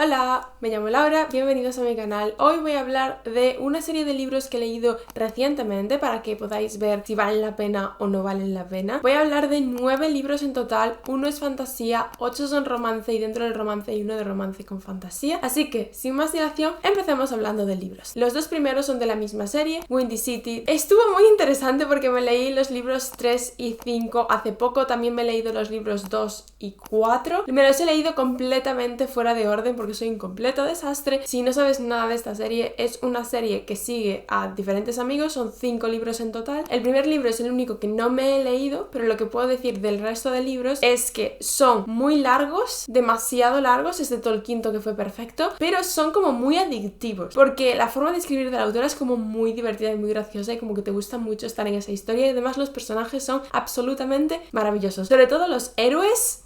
Hola, me llamo Laura, bienvenidos a mi canal. Hoy voy a hablar de una serie de libros que he leído recientemente para que podáis ver si valen la pena o no valen la pena. Voy a hablar de 9 libros en total, 1 es fantasía, 8 son romance y dentro del romance hay uno de romance con fantasía. Así que, sin más dilación, empecemos hablando de libros. Los dos primeros son de la misma serie, Windy City. Estuvo muy interesante porque me leí los libros 3 y 5 hace poco, también me he leído los libros 2 y 4. Me los he leído completamente fuera de orden porque soy un completo desastre. Si no sabes nada de esta serie, es una serie que sigue a diferentes amigos, son 5 libros en total. El primer libro es el único que no me he leído, pero lo que puedo decir del resto de libros es que son muy largos, demasiado largos, excepto el quinto que fue perfecto, pero son como muy adictivos, porque la forma de escribir de la autora es como muy divertida y muy graciosa y como que te gusta mucho estar en esa historia y además los personajes son absolutamente maravillosos, sobre todo los héroes.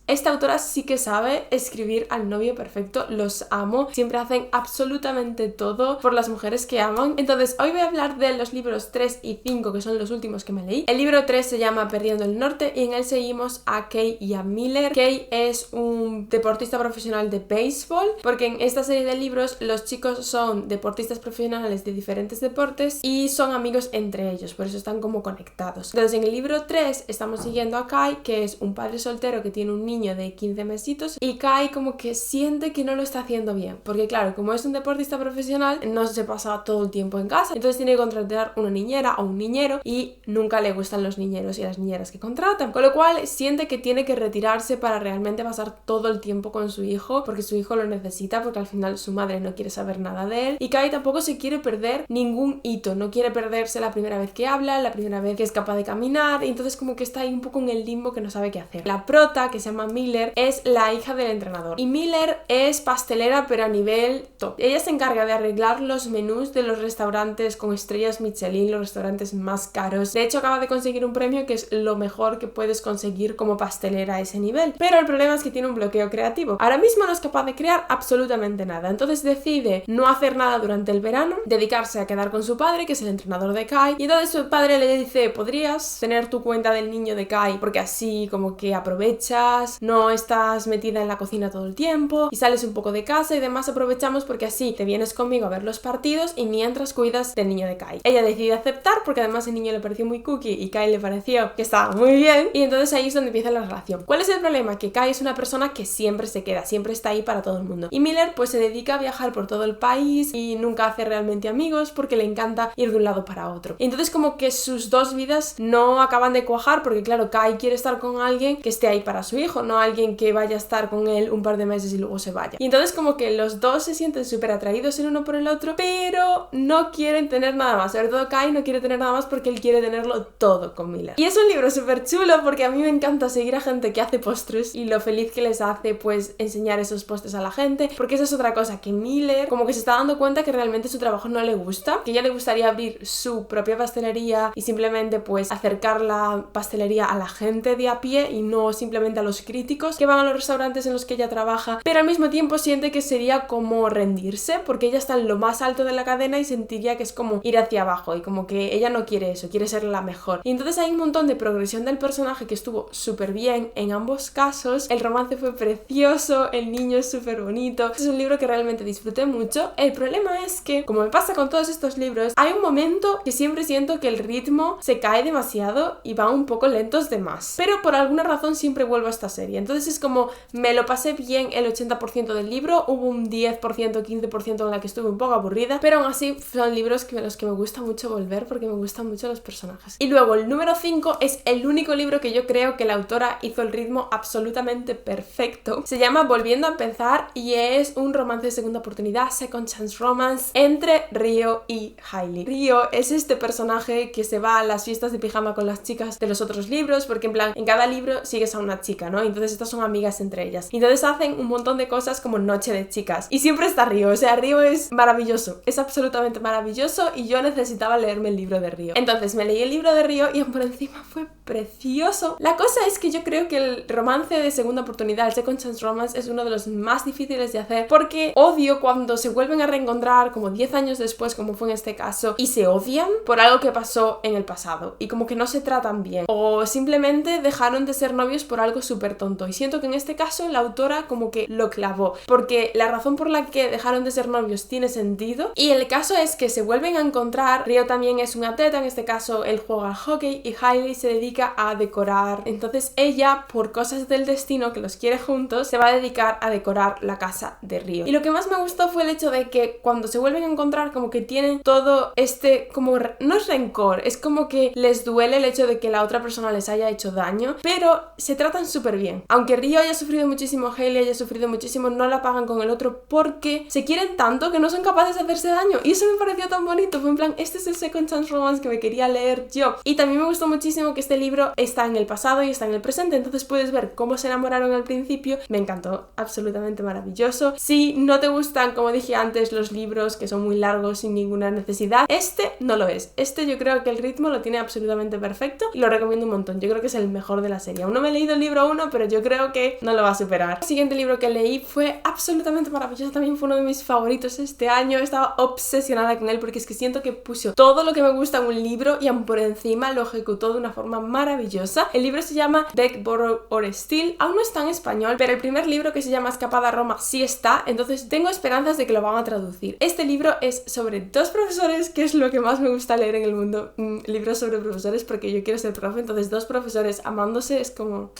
Esta autora sí que sabe escribir al novio perfecto, los amo, siempre hacen absolutamente todo por las mujeres que aman. Entonces hoy voy a hablar de los libros 3 y 5 que son los últimos que me leí. El libro 3 se llama Perdiendo el Norte y en él seguimos a Kay y a Miller. Kay es un deportista profesional de béisbol, porque en esta serie de libros los chicos son deportistas profesionales de diferentes deportes y son amigos entre ellos, por eso están como conectados. Entonces en el libro 3 estamos siguiendo a Kay, que es un padre soltero que tiene un niño de 15 mesitos y Kay como que siente que no lo está haciendo bien, porque claro, como es un deportista profesional no se pasa todo el tiempo en casa, entonces tiene que contratar una niñera o un niñero y nunca le gustan los niñeros y las niñeras que contratan, con lo cual siente que tiene que retirarse para realmente pasar todo el tiempo con su hijo, porque su hijo lo necesita, porque al final su madre no quiere saber nada de él y Kay tampoco se quiere perder ningún hito, no quiere perderse la primera vez que habla, la primera vez que es capaz de caminar y entonces como que está ahí un poco en el limbo que no sabe qué hacer. La prota, que se llama Miller, es la hija del entrenador y Miller es pastelera pero a nivel top. Ella se encarga de arreglar los menús de los restaurantes con estrellas Michelin, los restaurantes más caros. De hecho acaba de conseguir un premio que es lo mejor que puedes conseguir como pastelera a ese nivel, pero el problema es que tiene un bloqueo creativo. Ahora mismo no es capaz de crear absolutamente nada, entonces decide no hacer nada durante el verano, dedicarse a quedar con su padre, que es el entrenador de Kay, y entonces su padre le dice: podrías tener tu cuenta del niño de Kay porque así como que aprovechas, no estás metida en la cocina todo el tiempo y sales un poco de casa y demás, aprovechamos porque así te vienes conmigo a ver los partidos y mientras cuidas del niño de Kay. Ella decide aceptar porque además el niño le pareció muy cookie y Kay le pareció que estaba muy bien y entonces ahí es donde empieza la relación. ¿Cuál es el problema? Que Kay es una persona que siempre se queda, siempre está ahí para todo el mundo y Miller pues se dedica a viajar por todo el país y nunca hace realmente amigos porque le encanta ir de un lado para otro. Y entonces como que sus dos vidas no acaban de cuajar porque claro, Kay quiere estar con alguien que esté ahí para su hijo, no alguien que vaya a estar con él un par de meses y luego se vaya. Y entonces como que los dos se sienten súper atraídos el uno por el otro, pero no quieren tener nada más. Sobre todo Kay no quiere tener nada más porque él quiere tenerlo todo con Miller. Y es un libro súper chulo porque a mí me encanta seguir a gente que hace postres y lo feliz que les hace pues enseñar esos postres a la gente, porque esa es otra cosa, que Miller como que se está dando cuenta que realmente su trabajo no le gusta, que ya le gustaría abrir su propia pastelería y simplemente pues acercar la pastelería a la gente de a pie y no simplemente a los críticos que van a los restaurantes en los que ella trabaja, pero al mismo tiempo siente que sería como rendirse porque ella está en lo más alto de la cadena y sentiría que es como ir hacia abajo y como que ella no quiere eso, quiere ser la mejor. Y entonces hay un montón de progresión del personaje que estuvo súper bien en ambos casos, el romance fue precioso, el niño es súper bonito, es un libro que realmente disfruté mucho. El problema es que, como me pasa con todos estos libros, hay un momento que siempre siento que el ritmo se cae demasiado y van un poco lentos de más, pero por alguna razón siempre vuelvo a esta serie, entonces es como me lo pasé bien el 80% del libro, hubo un 10%, 15% en la que estuve un poco aburrida, pero aún así son libros que los que me gusta mucho volver porque me gustan mucho los personajes. Y luego el número 5 es el único libro que yo creo que la autora hizo el ritmo absolutamente perfecto. Se llama Volviendo a empezar y es un romance de segunda oportunidad, second chance romance, entre Ryo y Hailey. Ryo es este personaje que se va a las fiestas de pijama con las chicas de los otros libros, porque en plan, en cada libro sigues a una chica, ¿no? Entonces estas son amigas entre ellas. Y entonces hacen un montón de cosas como noche de chicas. Y siempre está Ryo, o sea, Ryo es maravilloso, es absolutamente maravilloso y yo necesitaba leerme el libro de Ryo. Entonces me leí el libro de Ryo y por encima fue precioso. La cosa es que yo creo que el romance de segunda oportunidad, el second chance romance, es uno de los más difíciles de hacer porque odio cuando se vuelven a reencontrar como 10 años después, como fue en este caso, y se odian por algo que pasó en el pasado y como que no se tratan bien o simplemente dejaron de ser novios por algo súper súper tonto. Y siento que en este caso la autora como que lo clavó, porque la razón por la que dejaron de ser novios tiene sentido. Y el caso es que se vuelven a encontrar. Ryo también es un atleta, en este caso él juega al hockey, y Hailey se dedica a decorar. Entonces ella, por cosas del destino que los quiere juntos, se va a dedicar a decorar la casa de Ryo. Y lo que más me gustó fue el hecho de que cuando se vuelven a encontrar como que tienen todo este como no es rencor, es como que les duele el hecho de que la otra persona les haya hecho daño, pero se tratan súper bien. Aunque Ryo haya sufrido muchísimo, Hailey haya sufrido muchísimo, no la pagan con el otro porque se quieren tanto que no son capaces de hacerse daño. Y eso me pareció tan bonito. Fue en plan, este es el second chance romance que me quería leer yo. Y también me gustó muchísimo que este libro está en el pasado y está en el presente, entonces puedes ver cómo se enamoraron al principio. Me encantó, absolutamente maravilloso. Si no te gustan, como dije antes, los libros que son muy largos sin ninguna necesidad, este no lo es. Este yo creo que el ritmo lo tiene absolutamente perfecto y lo recomiendo un montón. Yo creo que es el mejor de la serie. Aún no me he leído el libro 1, pero yo creo que no lo va a superar. El siguiente libro que leí fue absolutamente maravilloso, también fue uno de mis favoritos este año. Estaba obsesionada con él porque es que siento que puso todo lo que me gusta en un libro y aún por encima lo ejecutó de una forma maravillosa. El libro se llama Deck, Borrow or Steal. Aún no está en español, pero el primer libro, que se llama Escapada a Roma, sí está, entonces tengo esperanzas de que lo van a traducir. Este libro es sobre dos profesores, que es lo que más me gusta leer en el mundo, libros sobre profesores, porque yo quiero ser profe. Entonces dos profesores amándose es como...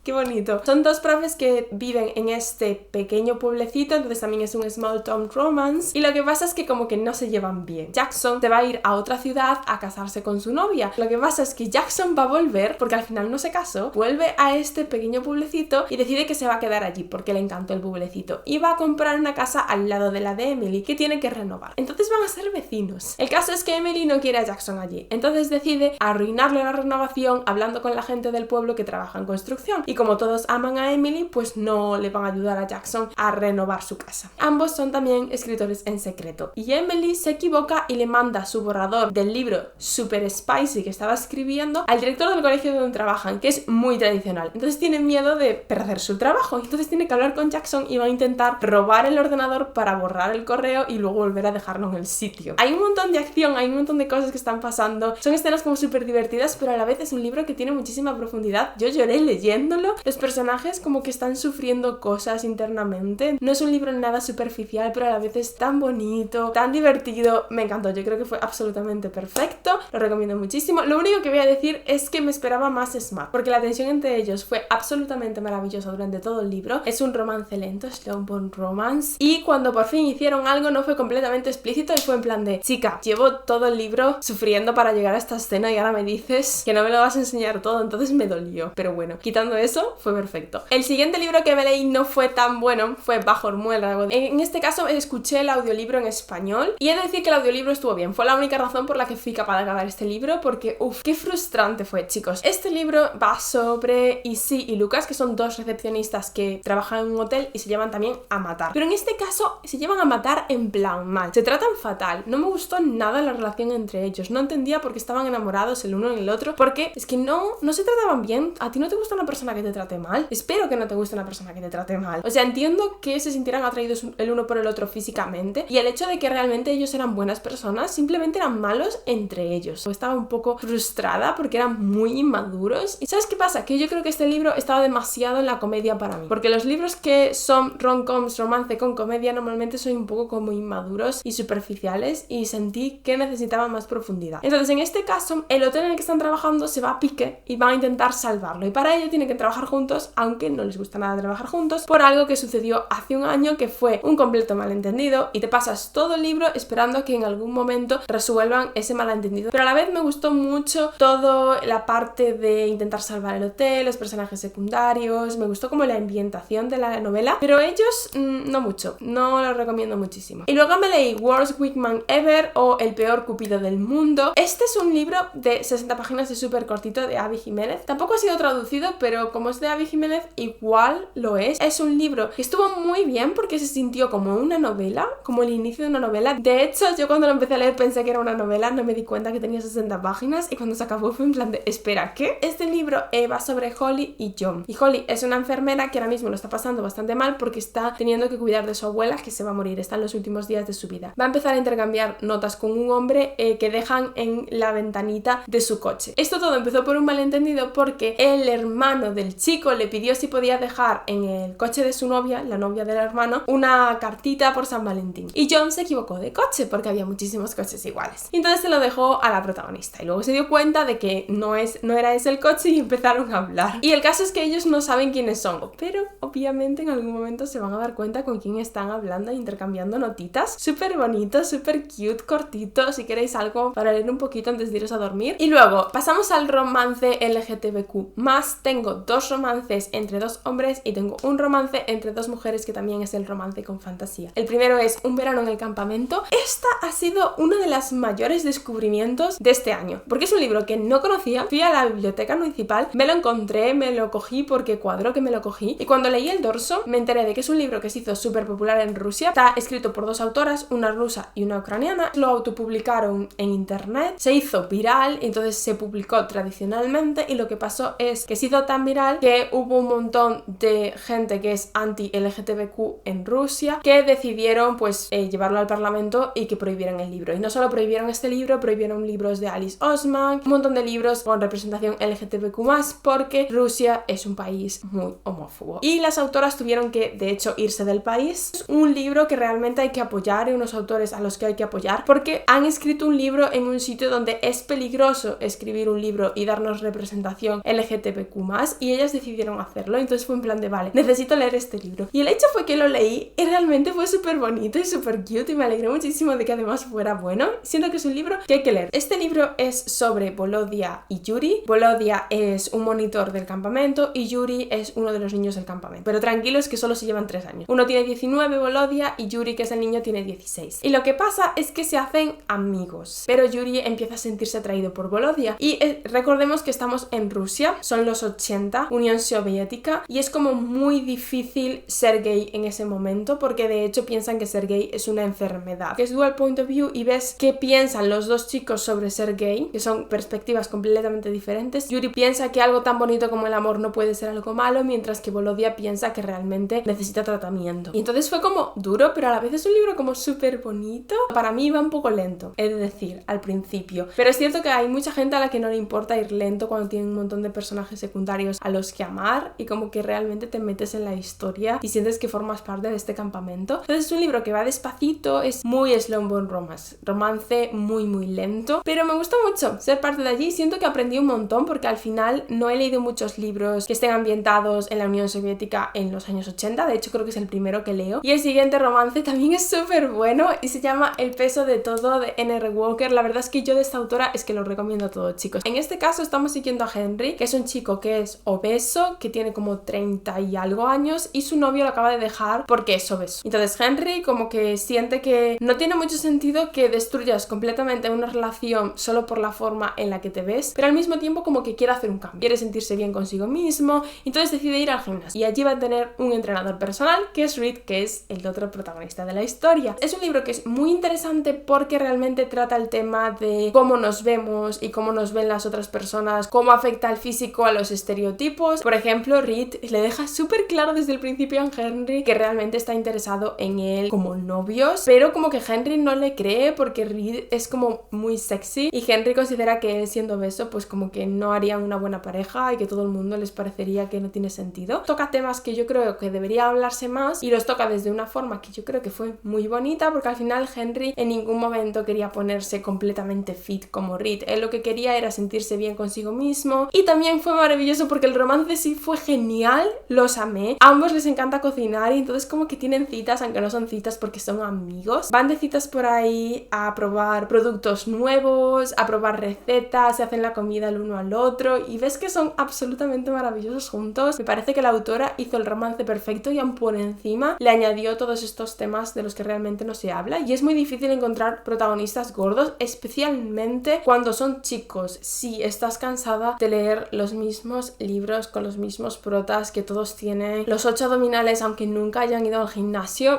¡qué bonito! Son dos profes que viven en este pequeño pueblecito, entonces también es un small town romance. Y lo que pasa es que como que no se llevan bien. Jackson se va a ir a otra ciudad a casarse con su novia. Lo que pasa es que Jackson va a volver, porque al final no se casó, vuelve a este pequeño pueblecito y decide que se va a quedar allí porque le encantó el pueblecito. Y va a comprar una casa al lado de la de Emily, que tiene que renovar. Entonces van a ser vecinos. El caso es que Emily no quiere a Jackson allí. Entonces decide arruinarle la renovación hablando con la gente del pueblo que trabaja en construcción. Y como todos aman a Emily, pues no le van a ayudar a Jackson a renovar su casa. Ambos son también escritores en secreto. Y Emily se equivoca y le manda su borrador del libro super spicy que estaba escribiendo al director del colegio donde trabajan, que es muy tradicional. Entonces tiene miedo de perder su trabajo. Entonces tiene que hablar con Jackson y va a intentar robar el ordenador para borrar el correo y luego volver a dejarlo en el sitio. Hay un montón de acción, hay un montón de cosas que están pasando. Son escenas como súper divertidas, pero a la vez es un libro que tiene muchísima profundidad. Yo lloré leyéndolo. Los personajes como que están sufriendo cosas internamente. No es un libro nada superficial, pero a la vez es tan bonito, tan divertido. Me encantó, yo creo que fue absolutamente perfecto. Lo recomiendo muchísimo. Lo único que voy a decir es que me esperaba más Smart, porque la tensión entre ellos fue absolutamente maravillosa durante todo el libro. Es un romance lento, slow burn romance. Y cuando por fin hicieron algo no fue completamente explícito y fue en plan de, chica, llevo todo el libro sufriendo para llegar a esta escena y ahora me dices que no me lo vas a enseñar todo, entonces me dolió. Pero bueno, quitando eso, fue perfecto. El siguiente libro que me leí no fue tan bueno, fue Bajo el Muérdago. En este caso escuché el audiolibro en español y he de decir que el audiolibro estuvo bien. Fue la única razón por la que fui capaz de acabar este libro, porque uff, qué frustrante fue, chicos. Este libro va sobre Izzy y Lucas, que son dos recepcionistas que trabajan en un hotel y se llevan también a matar. Pero en este caso se llevan a matar en plan mal. Se tratan fatal. No me gustó nada la relación entre ellos. No entendía por qué estaban enamorados el uno en el otro, porque es que no se trataban bien. ¿A ti no te gusta una persona que te trate mal? Espero que no te guste una persona que te trate mal. O sea, entiendo que se sintieran atraídos el uno por el otro físicamente, y el hecho de que realmente ellos eran buenas personas, simplemente eran malos entre ellos. Estaba un poco frustrada porque eran muy inmaduros. ¿Y sabes qué pasa? Que yo creo que este libro estaba demasiado en la comedia para mí, porque los libros que son rom-coms, romance con comedia, normalmente son un poco como inmaduros y superficiales, y sentí que necesitaban más profundidad. Entonces en este caso el hotel en el que están trabajando se va a pique y van a intentar salvarlo, y para ello tienen que trabajar juntos, aunque no les gusta nada trabajar juntos, por algo que sucedió hace un año, que fue un completo malentendido, y te pasas todo el libro esperando que en algún momento resuelvan ese malentendido. Pero a la vez me gustó mucho toda la parte de intentar salvar el hotel, los personajes secundarios, me gustó como la ambientación de la novela, pero ellos no mucho, no lo recomiendo muchísimo. Y luego me leí Worst Wingman Ever, o El peor cupido del mundo. Este es un libro de 60 páginas, de súper cortito, de Abby Jiménez. Tampoco ha sido traducido, pero como es de Abby Jiménez, igual lo es. Es un libro que estuvo muy bien porque se sintió como una novela, como el inicio de una novela. De hecho, yo cuando lo empecé a leer pensé que era una novela, no me di cuenta que tenía 60 páginas, y cuando se acabó fue en plan de, espera, ¿qué? Este libro va sobre Holly y John. Y Holly es una enfermera que ahora mismo lo está pasando bastante mal porque está teniendo que cuidar de su abuela, que se va a morir, está en los últimos días de su vida. Va a empezar a intercambiar notas con un hombre que dejan en la ventanita de su coche. Esto todo empezó por un malentendido porque el hermano de el chico le pidió si podía dejar en el coche de su novia, la novia del hermano, una cartita por San Valentín. Y John se equivocó de coche porque había muchísimos coches iguales. Y entonces se lo dejó a la protagonista. Y luego se dio cuenta de que no era ese el coche y empezaron a hablar. Y el caso es que ellos no saben quiénes son. Pero obviamente en algún momento se van a dar cuenta con quién están hablando e intercambiando notitas. Súper bonito, súper cute, cortito. Si queréis algo para leer un poquito antes de iros a dormir. Y luego pasamos al romance LGTBQ+. Tengo 2 romances entre 2 hombres y tengo un romance entre 2 mujeres que también es el romance con fantasía. El primero es Un verano en el campamento. Esta ha sido uno de los mayores descubrimientos de este año, porque es un libro que no conocía. Fui a la biblioteca municipal, me lo encontré, me lo cogí porque cuadró que me lo cogí, y cuando leí el dorso me enteré de que es un libro que se hizo súper popular en Rusia. Está escrito por 2 autoras, una rusa y una ucraniana. Lo autopublicaron en internet, se hizo viral, entonces se publicó tradicionalmente, y lo que pasó es que se hizo tan viral que hubo un montón de gente que es anti-LGTBQ en Rusia que decidieron pues llevarlo al parlamento y que prohibieran el libro. Y no solo prohibieron este libro, prohibieron libros de Alice Oseman, un montón de libros con representación LGTBQ+, porque Rusia es un país muy homófobo. Y las autoras tuvieron que, de hecho, irse del país. Es un libro que realmente hay que apoyar, y unos autores a los que hay que apoyar, porque han escrito un libro en un sitio donde es peligroso escribir un libro y darnos representación LGTBQ+, y ellas decidieron hacerlo. Entonces fue en plan de, vale, necesito leer este libro. Y el hecho fue que lo leí y realmente fue súper bonito y súper cute, y me alegré muchísimo de que además fuera bueno. Siento que es un libro que hay que leer. Este libro es sobre Volodya y Yuri. Volodya es un monitor del campamento y Yuri es uno de los niños del campamento. Pero tranquilos que solo se llevan 3 años. Uno tiene 19, Volodya, y Yuri, que es el niño, tiene 16. Y lo que pasa es que se hacen amigos, pero Yuri empieza a sentirse atraído por Volodya. Y recordemos que estamos en Rusia, son los 80, Unión Soviética, y es como muy difícil ser gay en ese momento, porque de hecho piensan que ser gay es una enfermedad, que es dual point of view, y ves qué piensan los 2 chicos sobre ser gay, que son perspectivas completamente diferentes. Yuri piensa que algo tan bonito como el amor no puede ser algo malo, mientras que Volodya piensa que realmente necesita tratamiento. Y entonces fue como duro, pero a la vez es un libro como súper bonito. Para mí iba un poco lento, he de decir, al principio, pero es cierto que hay mucha gente a la que no le importa ir lento cuando tiene un montón de personajes secundarios a los que amar, y como que realmente te metes en la historia y sientes que formas parte de este campamento. Entonces es un libro que va despacito, es muy slow burn romance muy lento, pero me gustó mucho ser parte de allí. Siento que aprendí un montón, porque al final no he leído muchos libros que estén ambientados en la Unión Soviética en los años 80, de hecho creo que es el primero que leo. Y el siguiente romance también es súper bueno y se llama El peso de todo, de N.R. Walker. La verdad es que yo de esta autora es que lo recomiendo a todos, chicos. En este caso estamos siguiendo a Henry, que es un chico que es obeso, que tiene como 30 y algo años, y su novio lo acaba de dejar porque es obeso. Entonces Henry como que siente que no tiene mucho sentido que destruyas completamente una relación solo por la forma en la que te ves, pero al mismo tiempo como que quiere hacer un cambio, quiere sentirse bien consigo mismo, entonces decide ir al gimnasio, y allí va a tener un entrenador personal que es Reed, que es el otro protagonista de la historia. Es un libro que es muy interesante porque realmente trata el tema de cómo nos vemos y cómo nos ven las otras personas, cómo afecta el físico a los estereotipos. Por ejemplo, Reed le deja súper claro desde el principio a Henry que realmente está interesado en él como novios, pero como que Henry no le cree porque Reed es como muy sexy, y Henry considera que él, siendo obeso, pues como que no harían una buena pareja y que todo el mundo les parecería que no tiene sentido. Toca temas que yo creo que debería hablarse más, y los toca desde una forma que yo creo que fue muy bonita, porque al final Henry en ningún momento quería ponerse completamente fit como Reed. Él lo que quería era sentirse bien consigo mismo, y también fue maravilloso porque el romance sí fue genial, los amé. A ambos les encanta cocinar, y entonces como que tienen citas, aunque no son citas porque son amigos. Van de citas por ahí a probar productos nuevos, a probar recetas, se hacen la comida el uno al otro, y ves que son absolutamente maravillosos juntos. Me parece que la autora hizo el romance perfecto, y aún por encima le añadió todos estos temas de los que realmente no se habla, y es muy difícil encontrar protagonistas gordos, especialmente cuando son chicos. Si estás cansada de leer los mismos libros con los mismos protas que todos tienen los 8 abdominales aunque nunca hayan ido al gimnasio,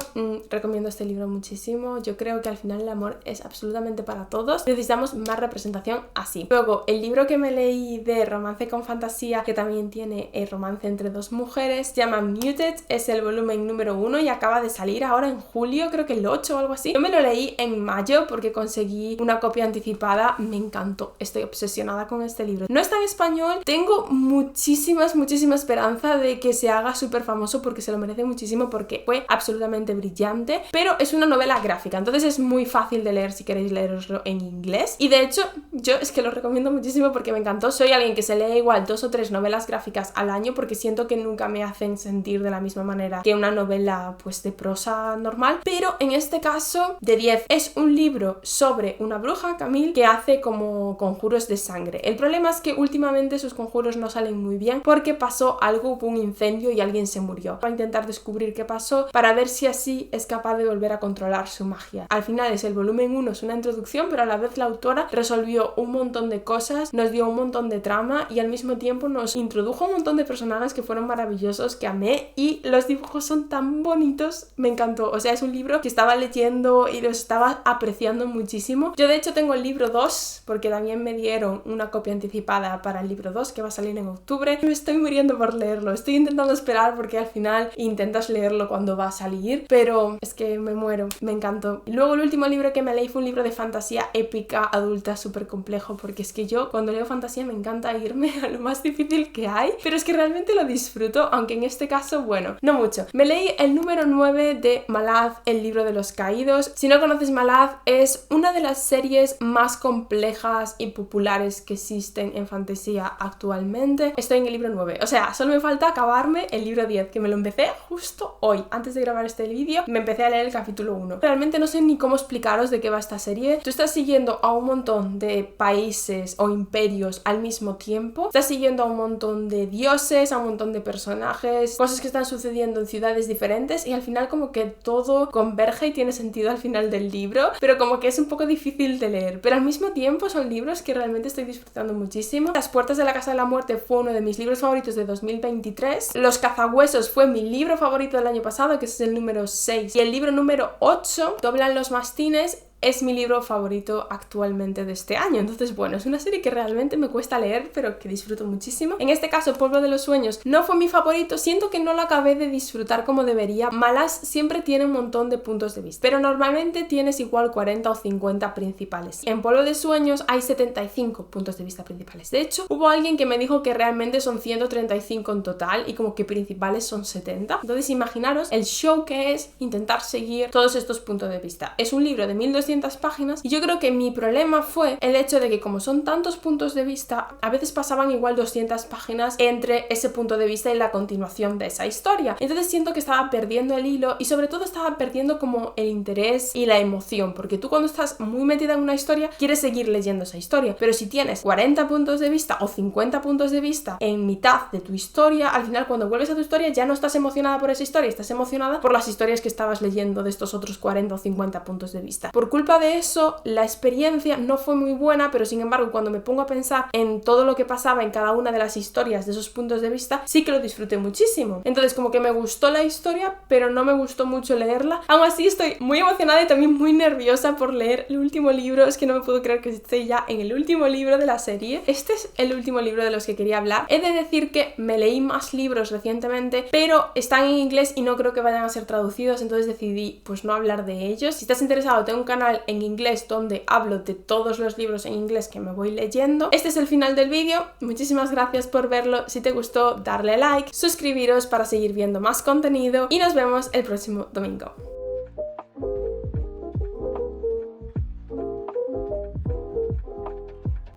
recomiendo este libro muchísimo. Yo creo que al final el amor es absolutamente para todos, necesitamos más representación así. Luego, el libro que me leí de romance con fantasía, que también tiene el romance entre 2 mujeres, se llama Muted, es el volumen número 1 y acaba de salir ahora en julio, creo que el 8 o algo así. Yo me lo leí en mayo porque conseguí una copia anticipada, me encantó, estoy obsesionada con este libro. No está en español, tengo muchísimas muchísima esperanza de que se haga súper famoso porque se lo merece muchísimo, porque fue absolutamente brillante, pero es una novela gráfica, entonces es muy fácil de leer si queréis leeroslo en inglés. Y de hecho yo es que lo recomiendo muchísimo porque me encantó. Soy alguien que se lee igual 2 o 3 novelas gráficas al año porque siento que nunca me hacen sentir de la misma manera que una novela pues de prosa normal, pero en este caso de 10. Es un libro sobre una bruja, Camille, que hace como conjuros de sangre. El problema es que últimamente sus conjuros no salen muy bien porque pasó algo, hubo un incendio y alguien se murió. Va a intentar descubrir qué pasó para ver si así es capaz de volver a controlar su magia. Al final es el volumen 1, es una introducción, pero a la vez la autora resolvió un montón de cosas, nos dio un montón de trama y al mismo tiempo nos introdujo un montón de personajes que fueron maravillosos, que amé, y los dibujos son tan bonitos, me encantó. O sea, es un libro que estaba leyendo y los estaba apreciando muchísimo. Yo de hecho tengo el libro 2 porque también me dieron una copia anticipada para el libro 2 que va a salir en octubre. Me estoy muriendo por leerlo, estoy intentando esperar porque al final intentas leerlo cuando va a salir, pero es que me muero, me encantó. Y luego el último libro que me leí fue un libro de fantasía épica adulta súper complejo, porque es que yo cuando leo fantasía me encanta irme a lo más difícil que hay, pero es que realmente lo disfruto, aunque en este caso, bueno, no mucho. Me leí el número 9 de Malaz, el libro de los caídos. Si no conoces Malaz, es una de las series más complejas y populares que existen en fantasía actualmente. Estoy en el libro 9, o sea, solo me falta acabarme el libro 10, que me lo empecé justo hoy, antes de grabar este vídeo, me empecé a leer el capítulo 1. Realmente no sé ni cómo explicaros de qué va esta serie. Tú estás siguiendo a un montón de países o imperios al mismo tiempo, estás siguiendo a un montón de dioses, a un montón de personajes, cosas que están sucediendo en ciudades diferentes, y al final como que todo converge y tiene sentido al final del libro, pero como que es un poco difícil de leer, pero al mismo tiempo son libros que realmente estoy disfrutando muchísimo. Las puertas de la casa de la muerte fue uno de mis libros favoritos de 2023. Los cazahuesos fue mi libro favorito del año pasado, que es el número 6, y el libro número 8, Doblan los mastines, es mi libro favorito actualmente de este año. Entonces, bueno, es una serie que realmente me cuesta leer, pero que disfruto muchísimo. En este caso, Pueblo de los Sueños no fue mi favorito, siento que no lo acabé de disfrutar como debería. Malaz siempre tiene un montón de puntos de vista, pero normalmente tienes igual 40 o 50 principales. En Pueblo de Sueños hay 75 puntos de vista principales. De hecho, hubo alguien que me dijo que realmente son 135 en total y como que principales son 70. Entonces, imaginaros el show que es intentar seguir todos estos puntos de vista. Es un libro de 1200 páginas y yo creo que mi problema fue el hecho de que como son tantos puntos de vista, a veces pasaban igual 200 páginas entre ese punto de vista y la continuación de esa historia. Entonces siento que estaba perdiendo el hilo y sobre todo estaba perdiendo como el interés y la emoción, porque tú cuando estás muy metida en una historia quieres seguir leyendo esa historia, pero si tienes 40 puntos de vista o 50 puntos de vista en mitad de tu historia, al final cuando vuelves a tu historia ya no estás emocionada por esa historia, estás emocionada por las historias que estabas leyendo de estos otros 40 o 50 puntos de vista. Por culpa de eso, la experiencia no fue muy buena, pero sin embargo, cuando me pongo a pensar en todo lo que pasaba en cada una de las historias de esos puntos de vista, sí que lo disfruté muchísimo. Entonces, como que me gustó la historia, pero no me gustó mucho leerla. Aún así, estoy muy emocionada y también muy nerviosa por leer el último libro. Es que no me puedo creer que esté ya en el último libro de la serie. Este es el último libro de los que quería hablar. He de decir que me leí más libros recientemente, pero están en inglés y no creo que vayan a ser traducidos, entonces decidí pues no hablar de ellos. Si estás interesado, tengo un canal en inglés donde hablo de todos los libros en inglés que me voy leyendo. Este es el final del vídeo, muchísimas gracias por verlo. Si te gustó, darle like, suscribiros para seguir viendo más contenido y nos vemos el próximo domingo.